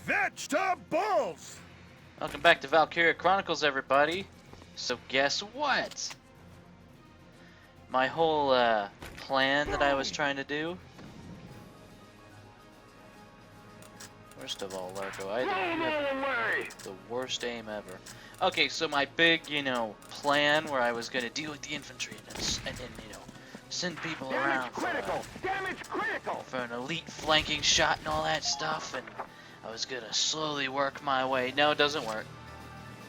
Vegetables! Welcome back to Valkyria Chronicles, everybody. So guess what? My whole plan that I was trying to do. First of all, Largo, I have the worst aim ever. Okay, so my big, plan where I was going to deal with the infantry and then, send people around for an elite flanking shot and all that stuff, and I was going to slowly work my way. No, it doesn't work.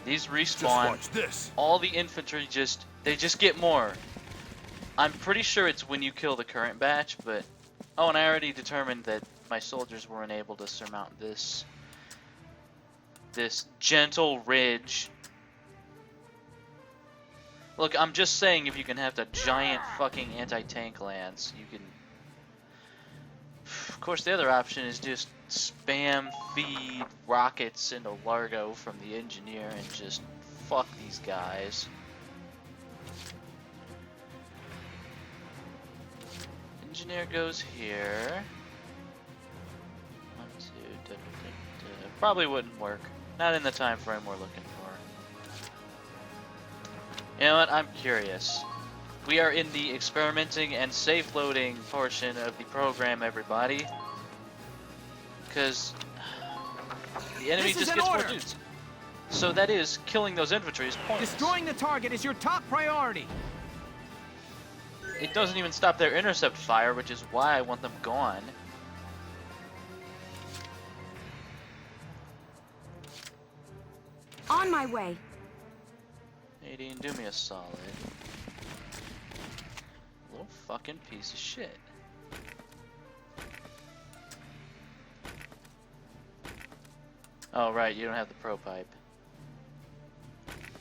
These respawn. All the infantry they just get more. I'm pretty sure it's when you kill the current batch, but... Oh, and I already determined that my soldiers weren't able to surmount this gentle ridge. Look, I'm just saying, if you can have the giant fucking anti-tank lance, you can... Of course, the other option is just spam feed rockets into Largo from the engineer and just fuck these guys. Engineer goes here. 1, 2, probably wouldn't work. Not in the time frame we're looking for. You know what? I'm curious. We are in the experimenting and safe loading portion of the program, everybody. Because the enemy just gets more dudes. So that is, killing those infantry is pointless. Destroying the target is your top priority. It doesn't even stop their intercept fire, which is why I want them gone. On my way. Nadine, do me a solid. Little fucking piece of shit. Oh, right, you don't have the pro pipe.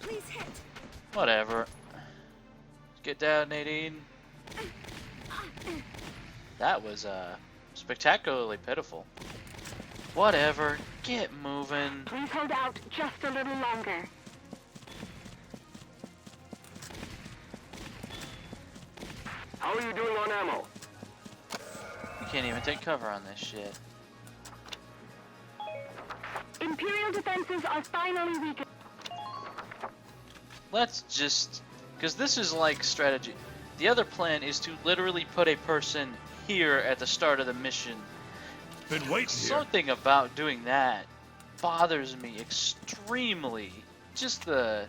Please hit. Whatever. Get down, Nadine. That was, spectacularly pitiful. Whatever. Get moving. Please hold out just a little longer. How are you doing on ammo? You can't even take cover on this shit. Imperial defenses are finally weakened. Let's just... Because this is like strategy. The other plan is to literally put a person here at the start of the mission. Been waiting Something about doing that bothers me extremely. Just the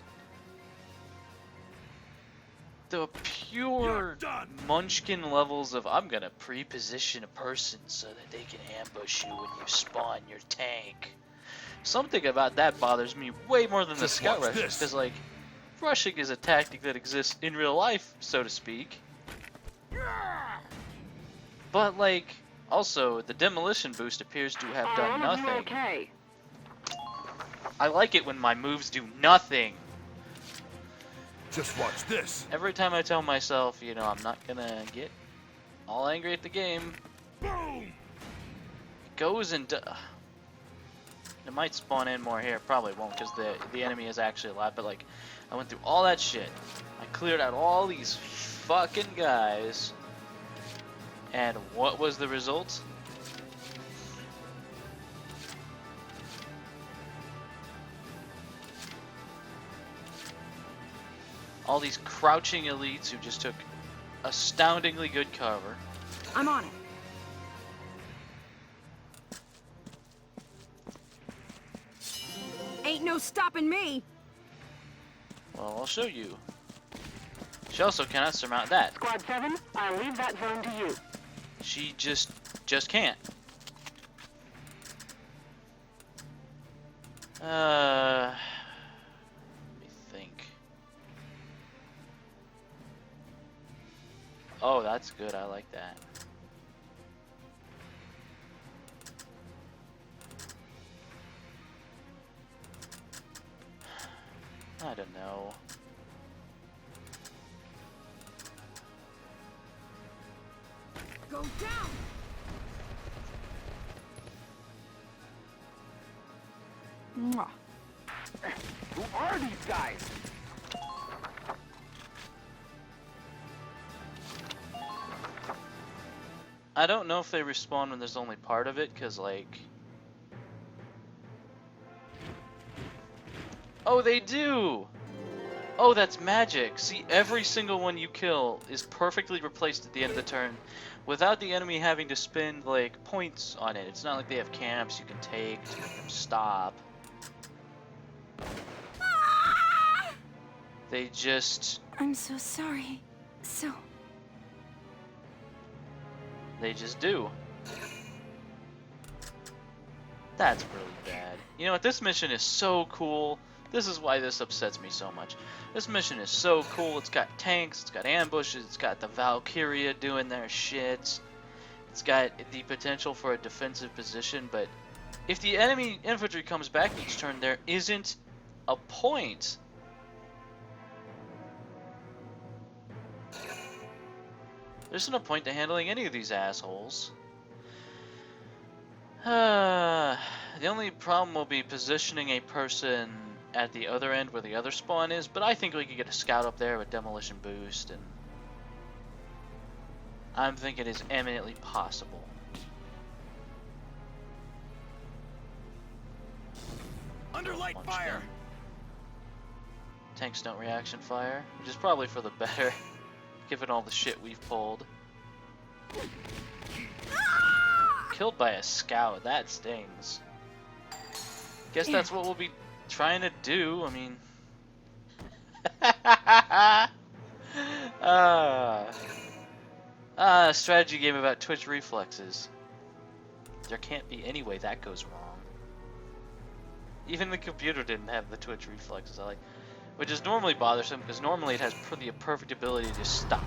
pure munchkin levels of I'm gonna pre-position a person so that they can ambush you when you spawn your tank. Something about that bothers me way more than the scout rushes, because like rushing is a tactic that exists in real life, so to speak. But like, also the demolition boost appears to have done nothing. Okay. I like it when my moves do nothing. Just watch this. Every time I tell myself, I'm not gonna get all angry at the game, Boom! it goes and it might spawn in more here. Probably won't, because the enemy is actually alive. But like, I went through all that shit. I cleared out all these fucking guys, and what was the result? All these crouching elites who just took astoundingly good cover. I'm on it. Ain't no stopping me. Well, I'll show you. She also cannot surmount that. Squad 7, I'll leave that zone to you. She just can't. Let me think. Oh, that's good. I like that. I don't know. Go down. Mwah. Who are these guys? I don't know if they respawn when there's only part of it, because, like... Oh, they do! Oh, that's magic. See, every single one you kill is perfectly replaced at the end of the turn without the enemy having to spend, like, points on it. It's not like they have camps you can take to make them stop. They just... I'm so sorry. They just do. That's really bad. You know what? This mission is so cool. This is why this upsets me so much. This mission is so cool. It's got tanks, it's got ambushes, it's got the Valkyria doing their shit. It's got the potential for a defensive position, but if the enemy infantry comes back each turn, there isn't a point. There isn't a point to handling any of these assholes. The only problem will be positioning a person at the other end where the other spawn is, but I think we could get a scout up there with demolition boost, and I'm thinking it's eminently possible. Under light Punch fire. them. Tanks don't reaction fire, which is probably for the better, given all the shit we've pulled. Killed by a scout, that stings. Guess that's what we'll be trying to do. I mean, strategy game about twitch reflexes. There can't be any way that goes wrong. Even the computer didn't have the twitch reflexes, which is normally bothersome because normally it has the perfect ability to stop.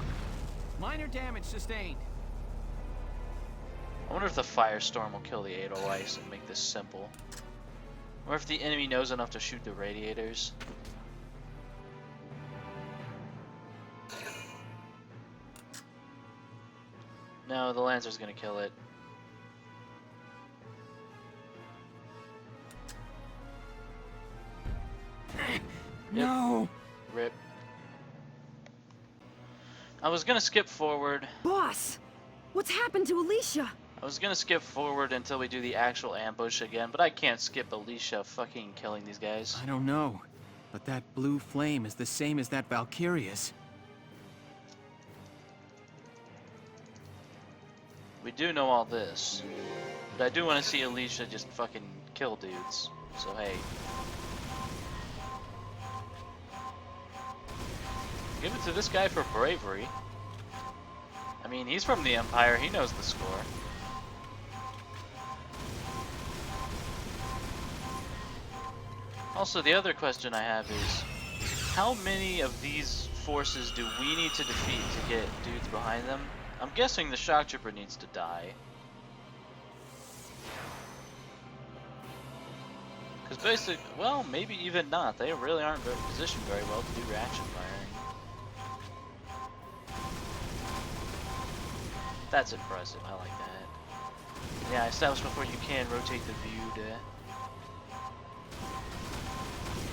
Minor damage sustained. I wonder if the firestorm will kill the 8-0 ice and make this simple. Or if the enemy knows enough to shoot the radiators. No, the Lancer's gonna kill it. No. Rip. I was gonna skip forward. Boss, what's happened to Alicia? I was gonna skip forward until we do the actual ambush again, but I can't skip Alicia fucking killing these guys. I don't know, but that blue flame is the same as that Valkyria's. We do know all this, but I do want to see Alicia just fucking kill dudes. So hey. Give it to this guy for bravery. I mean, he's from the Empire, he knows the score. Also, the other question I have is, how many of these forces do we need to defeat to get dudes behind them? I'm guessing the shock trooper needs to die. Because basically, well, maybe even not. They really aren't positioned very well to do reaction firing. That's impressive, I like that. Yeah, establish before you can rotate the view to...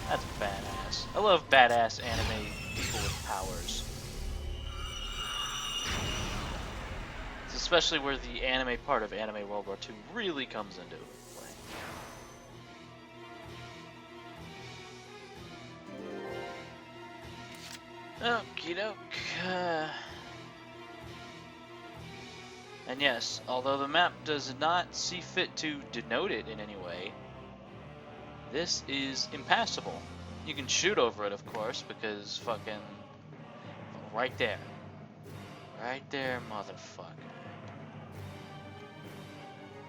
That's badass. I love badass anime people with powers. It's especially where the anime part of Anime World War II really comes into play. Okie doke. And yes, although the map does not see fit to denote it in any way, this is impassable. You can shoot over it, of course, because fucking... right there. Right there, motherfucker.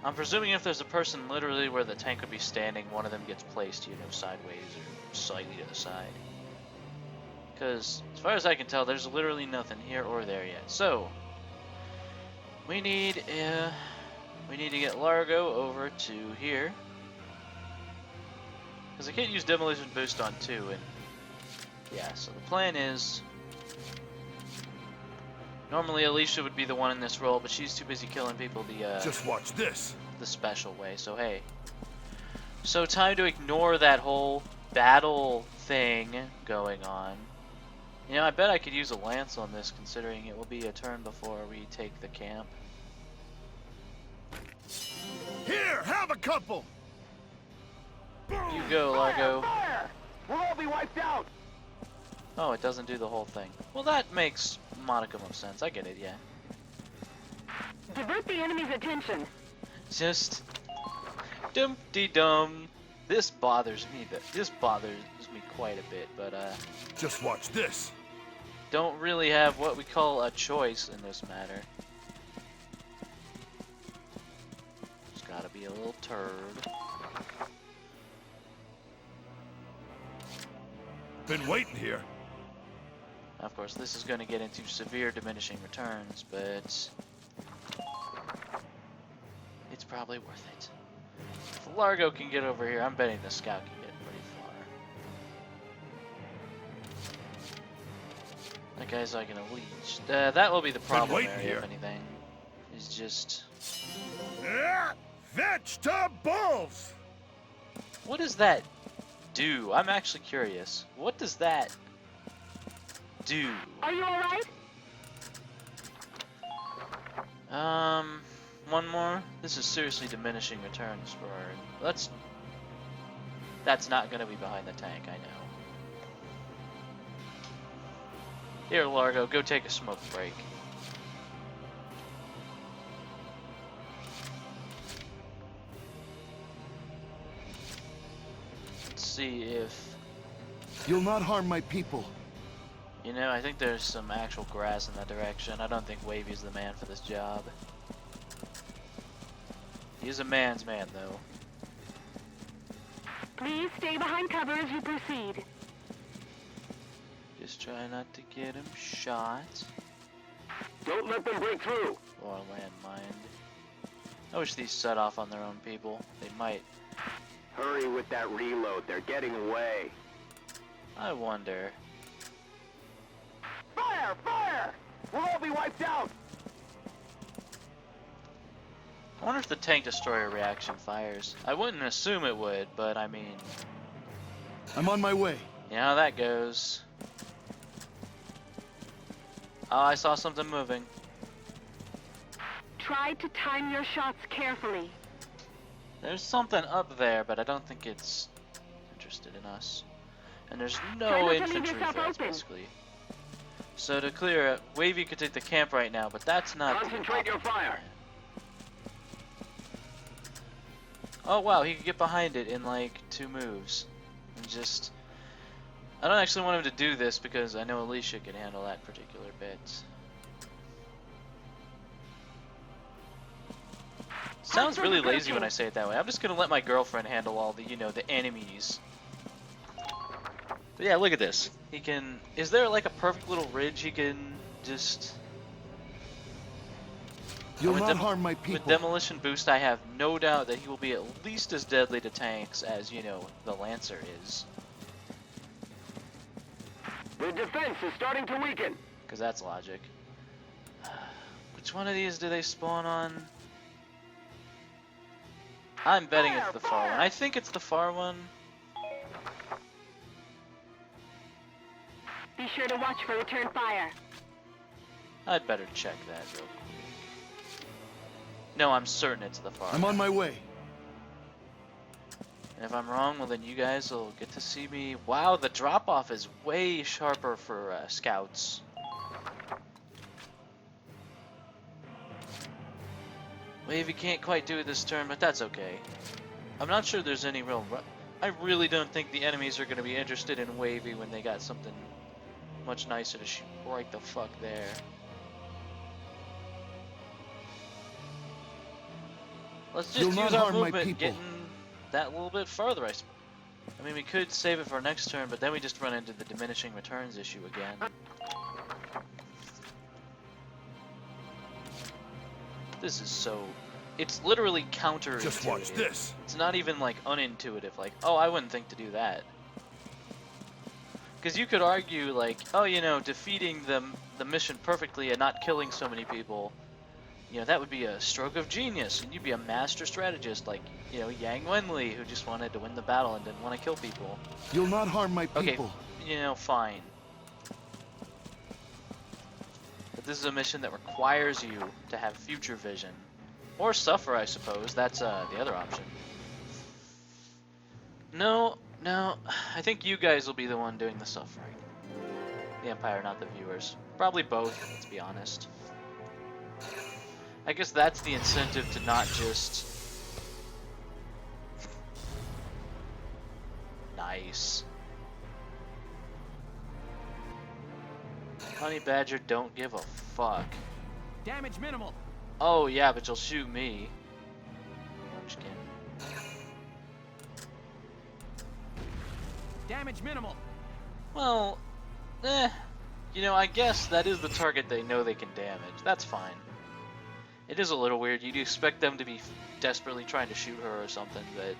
I'm presuming if there's a person literally where the tank would be standing, one of them gets placed, you know, sideways or slightly to the side. Because, as far as I can tell, there's literally nothing here or there yet. So, we need to get Largo over to here. Because I can't use Demolition Boost on 2, and yeah, so the plan is... Normally Alicia would be the one in this role, but she's too busy killing people Just watch this. The special way, so hey. So time to ignore that whole battle thing going on. You know, I bet I could use a lance on this, considering it will be a turn before we take the camp. Here, have a couple. You go, Largo. Fire! We're all wiped out! Oh, it doesn't do the whole thing. Well, that makes modicum of sense. I get it, yeah. Divert the enemy's attention. Just dum-de-dum. This bothers me. This bothers me quite a bit, but Just watch this. don't really have what we call a choice in this matter. Just gotta be a little turd. Been waiting here. Of course, this is going to get into severe diminishing returns, but it's probably worth it. If Largo can get over here, I'm betting the Scout can get pretty far. That guy's like in a leech. That will be the problem waiting area, here. if anything. Is just... Vegetables! What does that do? I'm actually curious. What does that do? Are you alright? One more. This is seriously diminishing returns for our... That's not gonna be behind the tank, I know. Here, Largo, go take a smoke break. Let's see if... You'll not harm my people. You know, I think there's some actual grass in that direction. I don't think Wavy's the man for this job. He's a man's man, though. Please stay behind cover as you proceed. Just try not to get him shot. Don't let them break through. Or landmined. I wish these set off on their own people. They might. Hurry with that reload. They're getting away. I wonder. Fire! Fire! We'll all be wiped out! I wonder if the tank destroyer reaction fires. I wouldn't assume it would, but I mean, I'm on my way. you know how that goes. Oh, I saw something moving. Try to time your shots carefully. There's something up there, but I don't think it's interested in us. And there's Try no not to leave infantry yourself threats, open. basically. So to clear it, Wavy could take the camp right now, but that's not the Concentrate your optimal fire. plan. Oh wow, he could get behind it in like 2 moves. And just... I don't actually want him to do this because I know Alicia can handle that particular bit. Sounds really lazy when I say it that way. I'm just gonna let my girlfriend handle all the, you know, the enemies. But yeah, look at this. He can... Is there like a perfect little ridge he can just... You'll With not dem- harm my people. With Demolition Boost, I have no doubt that he will be at least as deadly to tanks as, you know, the Lancer is. The defense is starting to weaken. Because that's logic. Which one of these do they spawn on? I'm betting it's the far one. I think it's the far one. Be sure to watch for return fire. I'd better check that real quick. No, I'm certain it's the far I'm one. on my way. And if I'm wrong, well then you guys will get to see me. Wow, the drop-off is way sharper for scouts. Wavy can't quite do it this turn, but that's okay. I'm not sure there's any real... I really don't think the enemies are going to be interested in Wavy when they got something much nicer to shoot right the fuck there. Let's just You'll not use our harm my movement people. getting that little bit further, I mean, we could save it for next turn, but then we just run into the diminishing returns issue again. This is so... It's literally counterintuitive. Just watch this. It's not even like unintuitive, like, oh, I wouldn't think to do that. Because you could argue like, oh, you know, defeating the mission perfectly and not killing so many people, you know, that would be a stroke of genius, and you'd be a master strategist like, you know, Yang Wenli, who just wanted to win the battle and didn't want to kill people. You'll not harm my Okay, people. you know, fine. But this is a mission that requires you to have future vision. Or suffer, I suppose. That's the other option. No, No, I think you guys will be the one doing the suffering. The Empire, not the viewers. Probably both, let's be honest. I guess that's the incentive to not just... Nice. Honey Badger don't give a fuck. Damage minimal. Oh yeah, but you'll shoot me. Munchkin. Damage minimal. Well, you know, I guess that is the target they know they can damage. That's fine. It is a little weird. You'd expect them to be desperately trying to shoot her or something, but...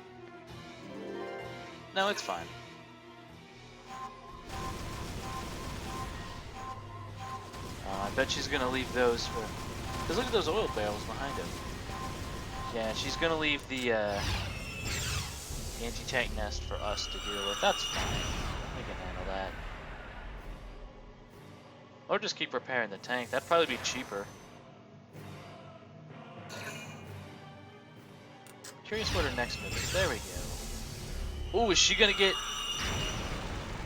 No, it's fine. I bet she's gonna leave those for... Because look at those oil barrels behind him. Yeah, she's gonna leave the anti-tank nest for us to deal with. That's fine. We can handle that. Or just keep repairing the tank. That'd probably be cheaper. Curious what her next move is. There we go. Ooh, is she gonna get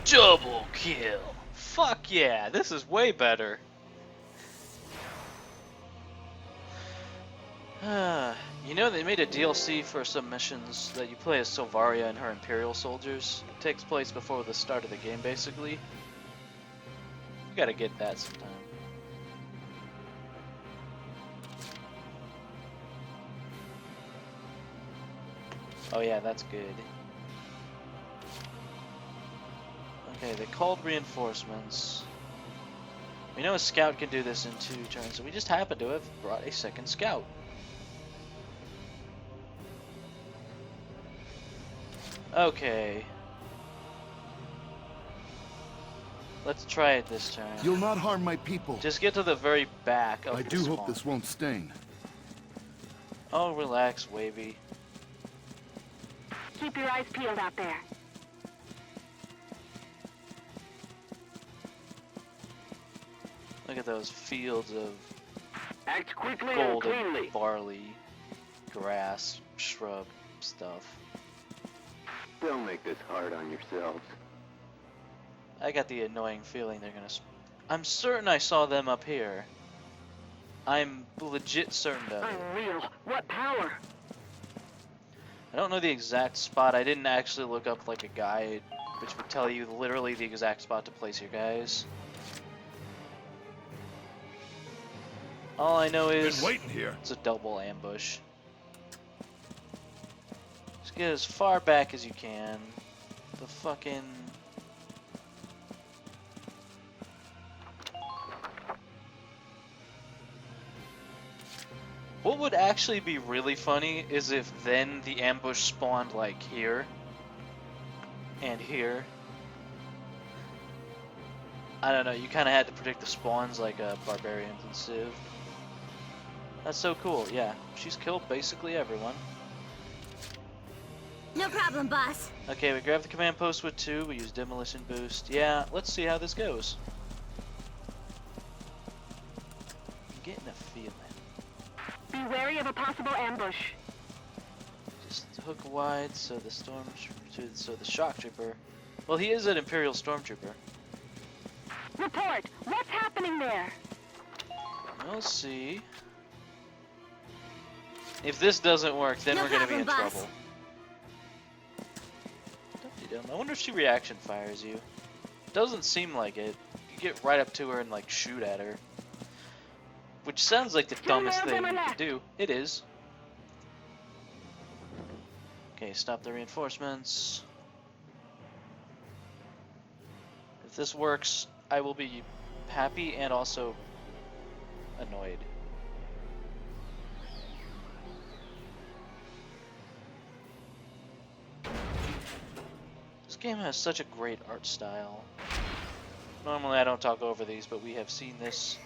double kill? Fuck yeah, this is way better. You know, they made a DLC for some missions that you play as Silvaria and her Imperial soldiers. It takes place before the start of the game, basically. You gotta get that sometime. Oh yeah, that's good. Okay, they called reinforcements. We know a scout can do this in 2 turns, so we just happen to have brought a second scout. Okay. Let's try it this turn. You'll not harm my people. Just get to the very back of I the do spawn. hope this won't stain. Oh, relax, Wavy. Keep your eyes peeled out there. Look at those fields of Act quickly and golden cleanly. barley, grass, shrub stuff. Don't make this hard on yourselves. I got the annoying feeling they're gonna... I'm certain I saw them up here. I'm legit certain of it. Unreal. What power? I don't know the exact spot. I didn't actually look up like a guide, which would tell you literally the exact spot to place your guys. All I know is Been waiting here. it's a double ambush. Just get as far back as you can. The fucking... What would actually be really funny is if then the ambush spawned like here and here. I don't know, you kind of had to predict the spawns like barbarians and Civ. That's so cool, yeah. She's killed basically everyone. No problem, boss. Okay, we grab the command post with 2, we use demolition boost. Yeah, let's see how this goes. I'm getting a feeling. Be wary of a possible ambush. Just hook wide so the so the shock trooper. Well, he is an Imperial stormtrooper. Report. What's happening there? We'll see. If this doesn't work, then No we're gonna be in problem, boss. trouble. Dum-de-dum. I wonder if she reaction fires you. Doesn't seem like it. You get right up to her and like shoot at her. Which sounds like the dumbest thing you could do. It is. Okay, stop the reinforcements. If this works, I will be happy and also annoyed. This game has such a great art style. Normally I don't talk over these, but we have seen this.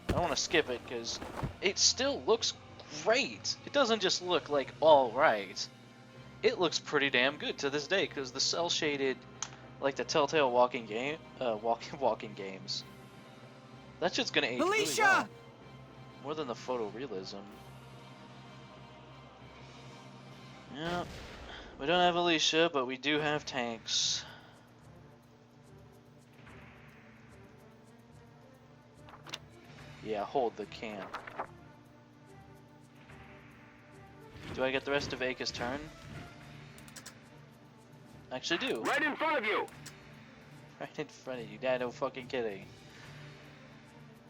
I don't want to skip it because it still looks great. It doesn't just look like all right. It looks pretty damn good to this day because the cell shaded, like the Telltale walking games. That shit's gonna age really Alicia! well. More than the photorealism. Yeah, We don't have Alicia, but we do have tanks. Yeah, hold the camp. Do I get the rest of Aka's turn? I actually do. Right in front of you! Right in front of you. Yeah, no fucking kidding.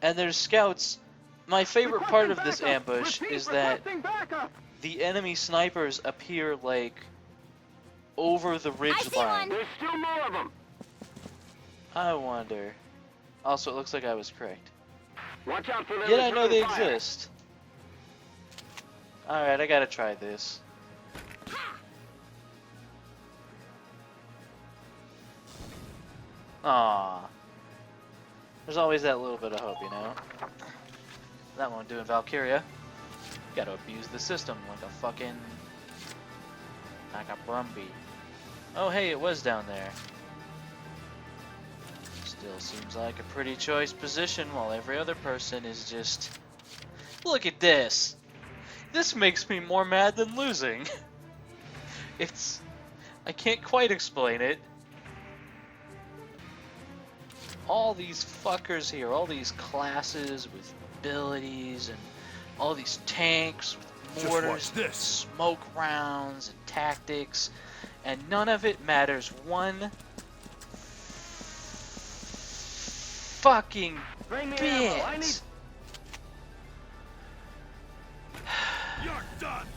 And there's scouts. My favorite part of this ambush is that the enemy snipers appear like over the ridge line. There's still more of them! I wonder. Also, it looks like I was correct. Watch out for them. Yeah, I know they returning fire. exist. Alright, I gotta try this. Aww. There's always that little bit of hope, you know? That won't do in Valkyria. Gotta abuse the system like a fucking... like a Brumby. Oh hey, it was down there. Still seems like a pretty choice position while every other person is just... Look at this! This makes me more mad than losing. It's... I can't quite explain it. All these fuckers here, all these classes with abilities and all these tanks with Just mortars, watch this. smoke rounds and tactics, and none of it matters one fucking Bring the ammo. I need... bit. You're done.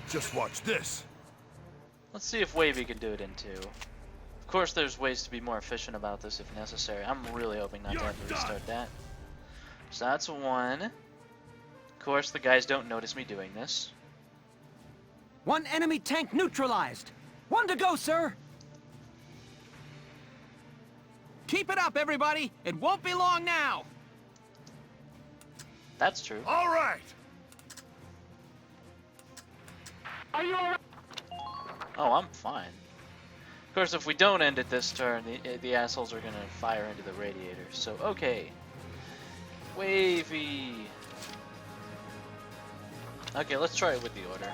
Just watch this. Let's see if Wavy can do it in 2. Of course, there's ways to be more efficient about this if necessary. I'm really hoping not to have to restart that. So that's 1. Of course, the guys don't notice me doing this. One enemy tank neutralized. 1 to go, sir. Keep it up, everybody. It won't be long now. That's true. All right. Are you alright? Oh, I'm fine. Of course, if we don't end it this turn, the assholes are gonna fire into the radiator. So, okay. Wavy. Okay, let's try it with the order.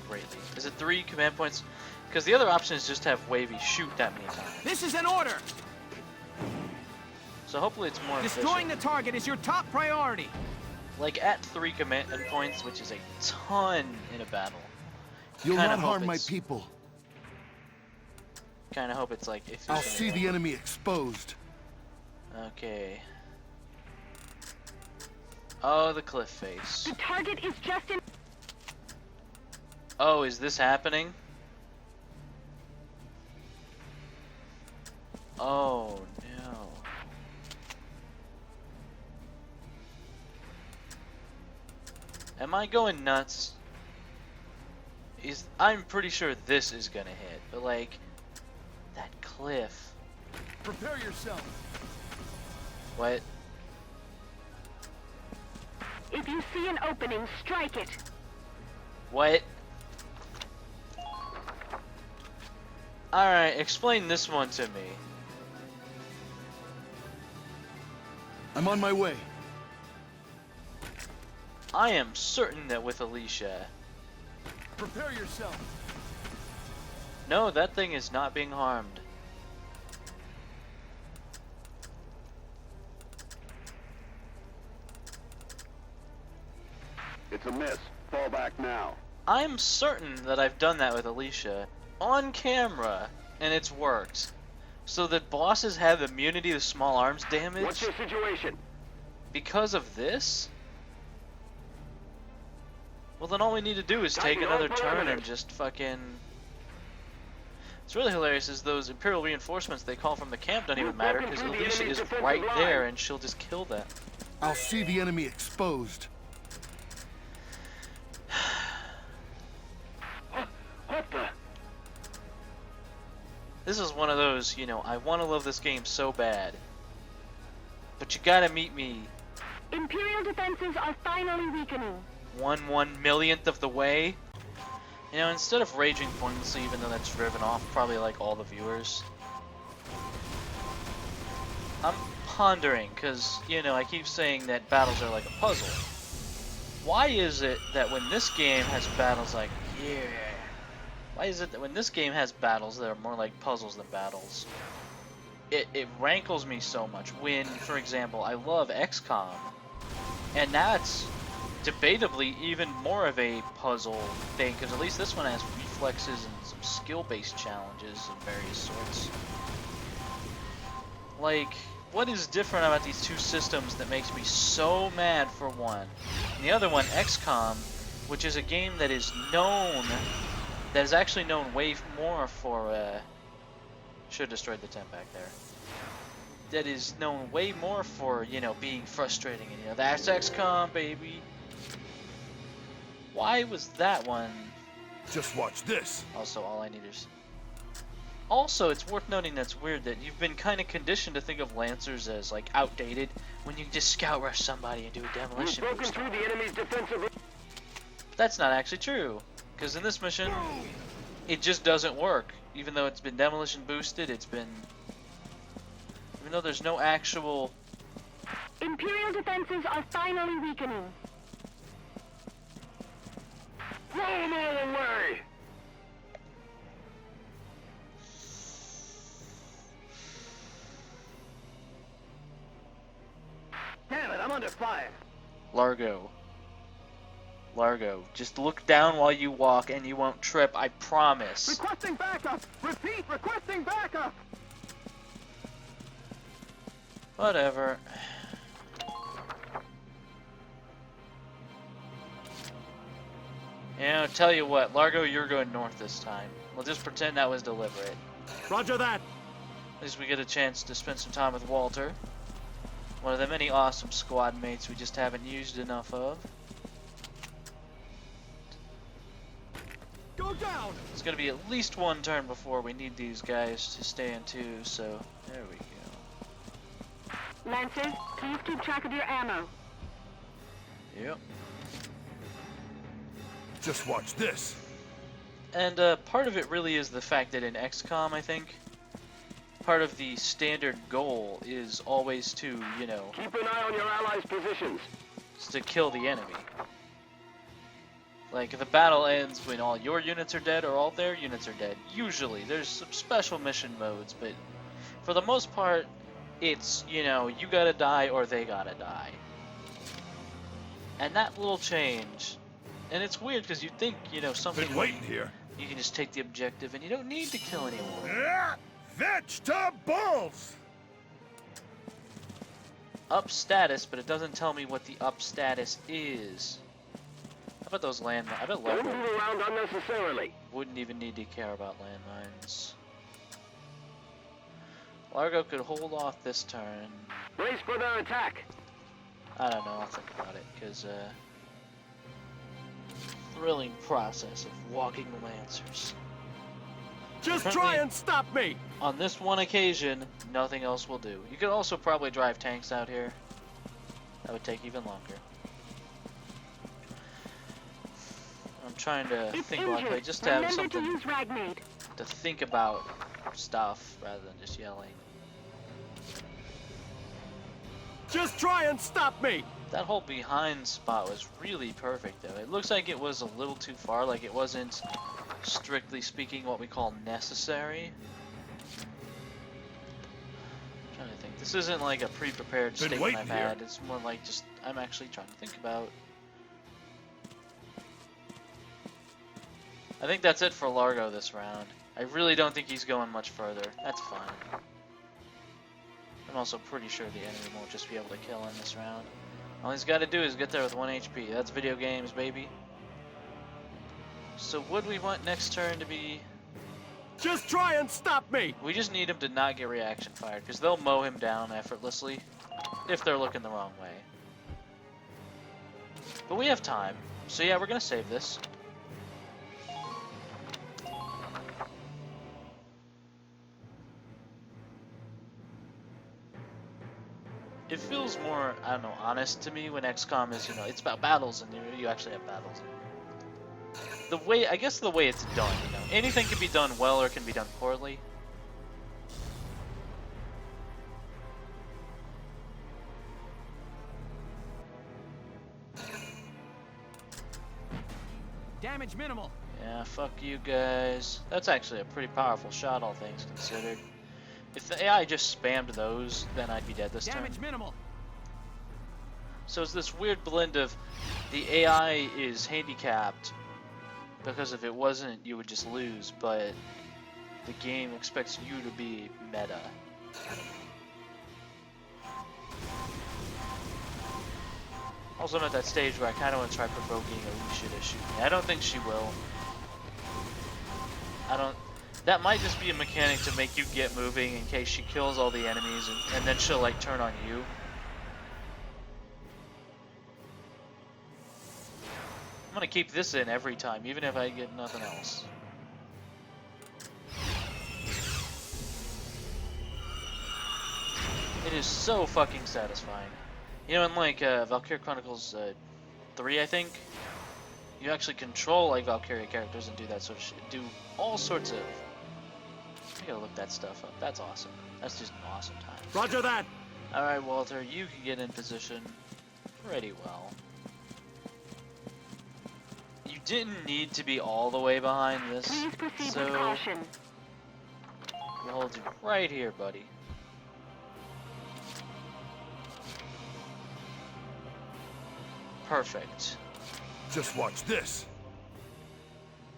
Greatly. Is it 3 command points? Because the other option is just to have Wavy shoot that many times. This is an order. So hopefully it's more Destroying efficient. the target is your top priority. Like at 3 command points, which is a ton in a battle. You'll Kinda not hope harm my it's- people. Kind of hope it's like if I'll see the enemy exposed. Okay. Oh, the cliff face. The target is just in... Oh, is this happening? Oh no. Am I going nuts? I'm pretty sure this is gonna hit, but like that cliff. Prepare yourself. What? If you see an opening, strike it. What? Alright, explain this one to me. I'm on my way. I am certain that with Alicia... Prepare yourself. No, that thing is not being harmed. It's a miss. Fall back now. I'm certain that I've done that with Alicia on camera, and it's worked. So that bosses have immunity to small arms damage What's your situation? because of this? Well, then all we need to do is Got take your another own turn and parameters. just fucking... What's really hilarious is those Imperial reinforcements they call from the camp don't even You've matter broken because through the Alicia enemy's is defensive right line. there and she'll just kill them. I'll see the enemy exposed. What the? This is one of those, you know, I want to love this game so bad, but you gotta meet me Imperial defenses are finally weakening. 1/1 millionth of the way. You know, instead of raging pointlessly, even though that's driven off probably like all the viewers, I'm pondering, because, you know, I keep saying that battles are like a puzzle. Why is it that when this game has battles like, yeah, why is it that when this game has battles that are more like puzzles than battles, it rankles me so much when, for example, I love XCOM, and that's debatably even more of a puzzle thing, because at least this one has reflexes and some skill-based challenges of various sorts. Like, what is different about these two systems that makes me so mad for one? And the other one, XCOM, which is a game that is known, that is actually known way more for, should have destroyed the tent back there. That is known way more for, you know, being frustrating and, you know, that's XCOM, baby. Why was that one? Just watch this. Also, all I need is... Also, it's worth noting that's weird that you've been kind of conditioned to think of Lancers as, like, outdated when you can just scout rush somebody and do a demolition You've broken boost. through the enemy's defensive. But that's not actually true, because in this mission, it just doesn't work. Even though it's been demolition boosted, it's been... Even though there's no actual... Imperial defenses are finally weakening. Throw them all away! Damn it, I'm under fire. Largo. Largo, just look down while you walk and you won't trip, I promise. Requesting backup! Repeat, requesting backup! Whatever. You know, tell you what, Largo, you're going north this time. We'll just pretend that was deliberate. Roger that. At least we get a chance to spend some time with Walter. One of the many awesome squad mates we just haven't used enough of. Go down. It's gonna be at least one turn before we need these guys to stay in two, so there we go. Lancers, please keep track of your ammo. Yep. Just watch this. And part of it really is the fact that in XCOM, I think, part of the standard goal is always to, you know, Keep an eye on your allies' positions. is to kill the enemy. Like, the battle ends when all your units are dead or all their units are dead. Usually. There's some special mission modes, but for the most part, it's, you know, you gotta die or they gotta die. And that little change, and it's weird because you think, you know, something Been waiting here. you can just take the objective and you don't need to kill anyone. Ah, vegetables! Up status, but it doesn't tell me what the up status is. How about those landmines? I bet Don't Largo move around unnecessarily. wouldn't even need to care about landmines. Largo could hold off this turn. Brace for their attack. I don't know, I'll think about it, because, thrilling process of walking Lancers. Just Apparently- try and stop me. On this one occasion, nothing else will do. You could also probably drive tanks out here. That would take even longer. I'm trying to It's think injured. logically, just to have Remember to something use Ragnade. to think about stuff rather than just yelling. Just try and stop me. That whole behind spot was really perfect though. It looks like it was a little too far, like it wasn't, strictly speaking, what we call necessary. I'm trying to think. This isn't like a pre-prepared Been statement waiting I've here. had. It's more like just, I'm actually trying to think about. I think that's it for Largo this round. I really don't think he's going much further. That's fine. I'm also pretty sure the enemy won't just be able to kill in this round. All he's got to do is get there with 1 HP. That's video games, baby. So would we want next turn to be... Just try and stop me. We just need him to not get reaction fired, because they'll mow him down effortlessly if they're looking the wrong way. But we have time. So yeah, we're going to save this. It feels more, I don't know, honest to me when XCOM is, you know, it's about battles and you actually have battles. the way, I guess the way it's done, you know. Anything can be done well or can be done poorly. Damage minimal. Yeah, fuck you guys. That's actually a pretty powerful shot, all things considered. If the AI just spammed those, then I'd be dead this turn. Damage minimal. So it's this weird blend of the AI is handicapped because if it wasn't, you would just lose, but the game expects you to be meta. Also, I'm at that stage where I kind of want to try provoking Alicia to shoot me. I don't think she will. That might just be a mechanic to make you get moving in case she kills all the enemies and then she'll like turn on you. I'm gonna keep this in every time, even if I get nothing else. It is so fucking satisfying. You know, in like Valkyria Chronicles 3, I think, you actually control like Valkyria characters and do that sort of shit. Do all sorts of. I gotta look that stuff up. That's awesome. That's just an awesome time. Roger that. All right, Walter, you can get in position pretty well. You didn't need to be all the way behind this, Please proceed with so caution. we'll hold you right here, buddy. Perfect. Just watch this.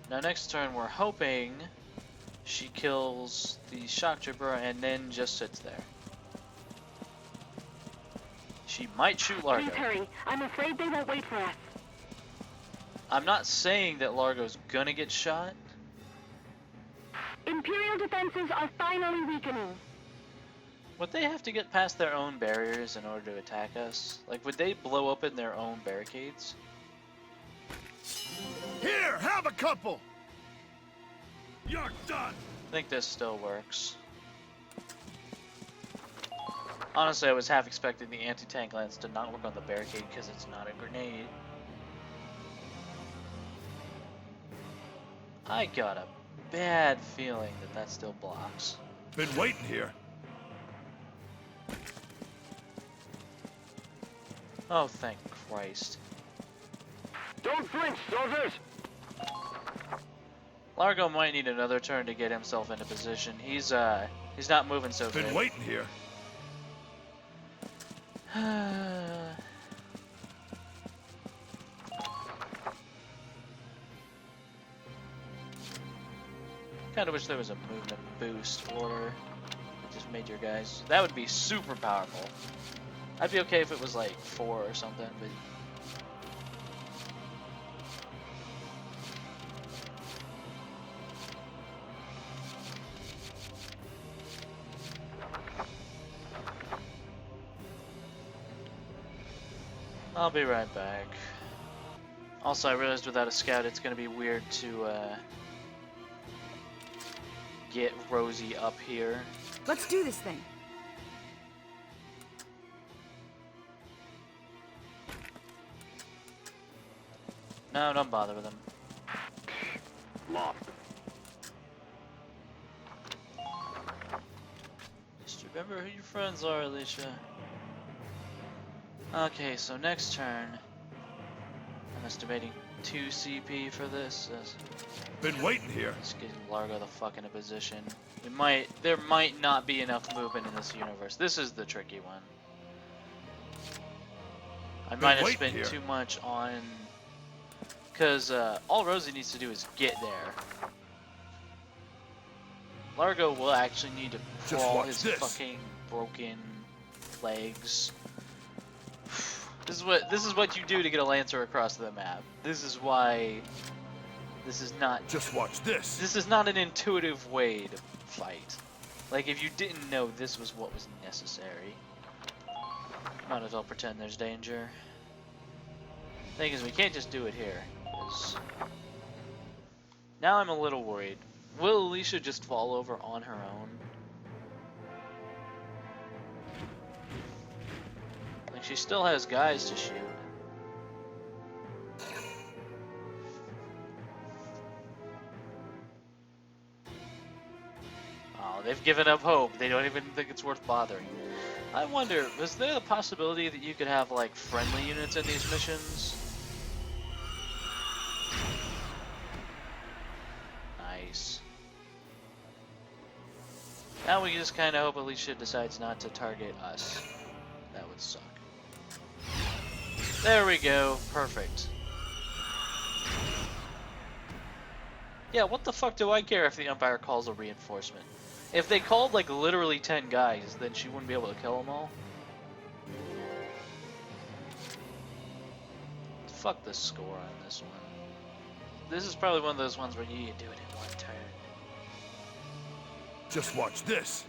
Now next turn we're hoping she kills the shock trooper and then just sits there. She might shoot Largo. Please hurry. I'm afraid they won't wait for us. I'm not saying that Largo's gonna get shot. Imperial defenses are finally weakening. Would they have to get past their own barriers in order to attack us? Like, would they blow up in their own barricades? Here, have a couple. You're done. I think this still works. Honestly, I was half expecting the anti-tank lance to not work on the barricade because it's not a grenade. I got a bad feeling that that still blocks. Been waiting here. Oh, thank Christ. Don't flinch, soldiers! Largo might need another turn to get himself into position. He's not moving so Been good. waiting here. Kinda wish there was a movement boost order. It just made your guys. That would be super powerful. I'd be okay if it was like 4 or something, but. I'll be right back. Also, I realized without a scout, it's gonna be weird to get Rosie up here. Let's do this thing. No, don't bother with him. Lost. Just remember who your friends are, Alicia. Okay, so next turn, I'm estimating 2 CP for this. Been waiting here. Let's get Largo the fuck into position. There might not be enough movement in this universe. This is the tricky one. I might have waiting spent here. too much on, because all Rosie needs to do is get there. Largo will actually need to Just crawl watch his this. fucking broken legs. This is what you do to get a Lancer across the map. This is why this is not Just watch this. this is not an intuitive way to fight. Like, if you didn't know this was what was necessary, might as well pretend there's danger. Thing is, we can't just do it here, 'cause now I'm a little worried. Will Alicia just fall over on her own? Like, she still has guys to shoot. Oh, they've given up hope. They don't even think it's worth bothering. I wonder, was there the possibility that you could have, like, friendly units in these missions? Nice. Now we just kind of hope Alicia decides not to target us. That would suck. There we go. Perfect. Yeah, what the fuck do I care if the Empire calls a reinforcement? If they called, like, literally 10 guys, then she wouldn't be able to kill them all? Fuck the score on this one. This is probably one of those ones where you do it in one turn. Just watch this.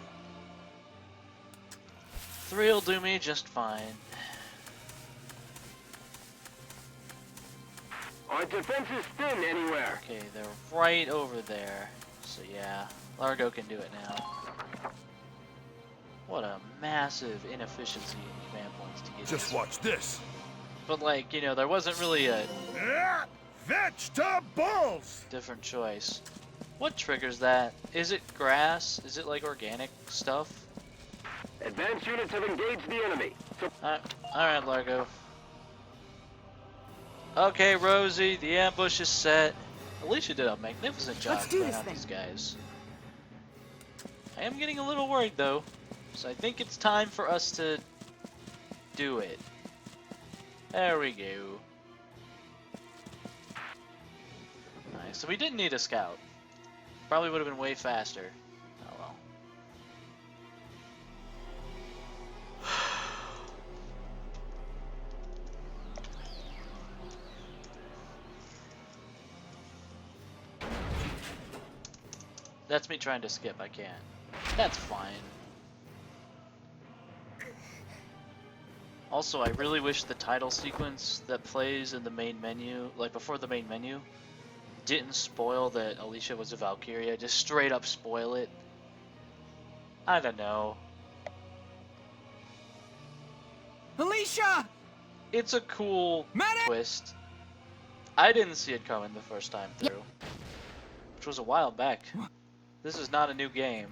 3'll do me just fine. Our defense is thin anywhere. Okay, they're right over there. So yeah, Largo can do it now. What a massive inefficiency in command points to get Just this. watch this. But like, you know, there wasn't really a Vegetables! different choice. What triggers that? Is it grass? Is it like organic stuff? Advanced units have engaged the enemy. So Alright, Largo. Okay, Rosie, the ambush is set. Alicia did a magnificent job Let's do clearing this out thing. these guys. I am getting a little worried though, so I think it's time for us to do it. There we go. Nice. So we didn't need a scout. Probably would have been way faster. Oh well. That's me trying to skip. I can't. That's fine. Also, I really wish the title sequence that plays in the main menu, like before the main menu, didn't spoil that Alicia was a Valkyria. Just straight up spoil it. I don't know. Alicia! It's a cool Medic! twist. I didn't see it coming the first time through, which was a while back. This is not a new game.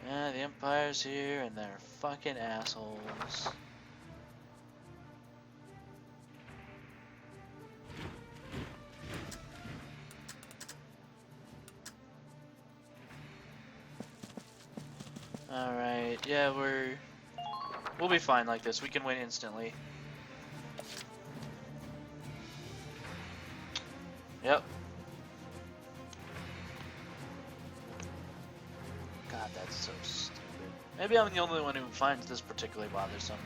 Yeah, the Empire's here and they're fucking assholes. Alright, yeah, we'll be fine like this. We can win instantly. Yep. God, that's so stupid. Maybe I'm the only one who finds this particularly bothersome.